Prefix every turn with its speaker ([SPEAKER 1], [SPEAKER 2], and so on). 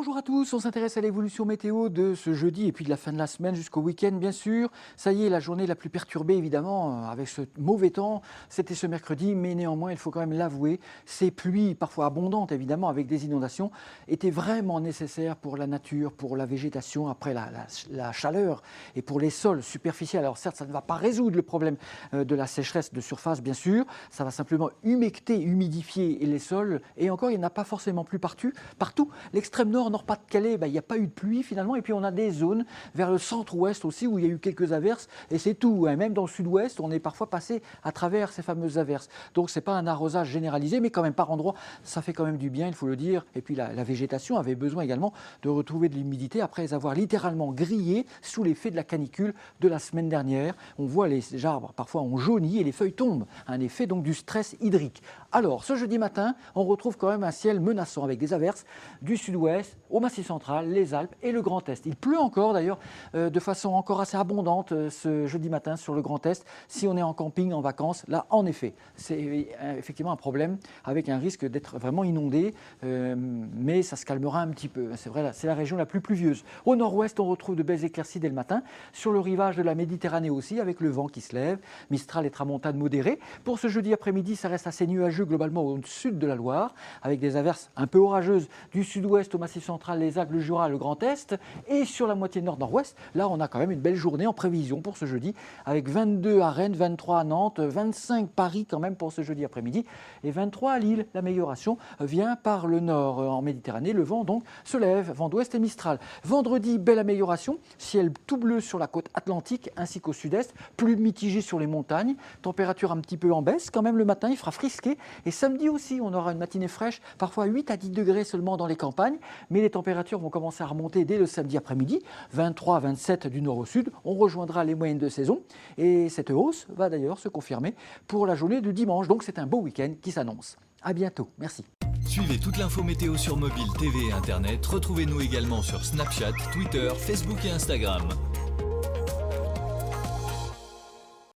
[SPEAKER 1] Bonjour à tous, on s'intéresse à l'évolution météo de ce jeudi et puis de la fin de la semaine jusqu'au week-end bien sûr. Ça y est, la journée la plus perturbée évidemment avec ce mauvais temps, c'était ce mercredi, mais néanmoins il faut quand même l'avouer, ces pluies parfois abondantes évidemment avec des inondations étaient vraiment nécessaires pour la nature, pour la végétation après la chaleur et pour les sols superficiels. Alors certes ça ne va pas résoudre le problème de la sécheresse de surface bien sûr, ça va simplement humecter, humidifier les sols et encore il n'y en a pas forcément plus partout. L'extrême nord, Nord-Pas-de-Calais, il n'y a pas eu de pluie finalement. Et puis on a des zones vers le centre-ouest aussi où il y a eu quelques averses. Et c'est tout. Et même dans le sud-ouest, on est parfois passé à travers ces fameuses averses. Donc ce n'est pas un arrosage généralisé, mais quand même par endroits, ça fait quand même du bien, il faut le dire. Et puis la végétation avait besoin également de retrouver de l'humidité après avoir littéralement grillé sous l'effet de la canicule de la semaine dernière. On voit les arbres parfois ont jauni et les feuilles tombent. Un effet donc du stress hydrique. Alors ce jeudi matin, on retrouve quand même un ciel menaçant avec des averses du sud-ouest au Massif central, les Alpes et le Grand Est. Il pleut encore d'ailleurs de façon encore assez abondante ce jeudi matin sur le Grand Est. Si on est en camping, en vacances, là en effet, c'est effectivement un problème avec un risque d'être vraiment inondé, mais ça se calmera un petit peu. C'est vrai, c'est la région la plus pluvieuse. Au nord-ouest, on retrouve de belles éclaircies dès le matin. Sur le rivage de la Méditerranée aussi, avec le vent qui se lève, Mistral et tramontane modérée. Pour ce jeudi après-midi, ça reste assez nuageux globalement au sud de la Loire, avec des averses un peu orageuses du sud-ouest au Massif central, les Alpes, le Jura, le Grand Est. Et sur la moitié nord-nord-ouest, là on a quand même une belle journée en prévision pour ce jeudi, avec 22 à Rennes, 23 à Nantes, 25 Paris quand même pour ce jeudi après-midi, et 23 à Lille. L'amélioration vient par le nord en Méditerranée. Le vent donc se lève, vent d'ouest et Mistral. Vendredi, belle amélioration, ciel tout bleu sur la côte atlantique ainsi qu'au sud-est, plus mitigé sur les montagnes, température un petit peu en baisse. Quand même le matin, il fera frisqué. Et samedi aussi, on aura une matinée fraîche, parfois 8 à 10 degrés seulement dans les campagnes, mais les températures vont commencer à remonter dès le samedi après-midi, 23 à 27 du nord au sud. On rejoindra les moyennes de saison et cette hausse va d'ailleurs se confirmer pour la journée de dimanche. Donc c'est un beau week-end qui s'annonce. À bientôt, merci.
[SPEAKER 2] Suivez toute l'info météo sur mobile, TV et Internet. Retrouvez-nous également sur Snapchat, Twitter, Facebook et Instagram.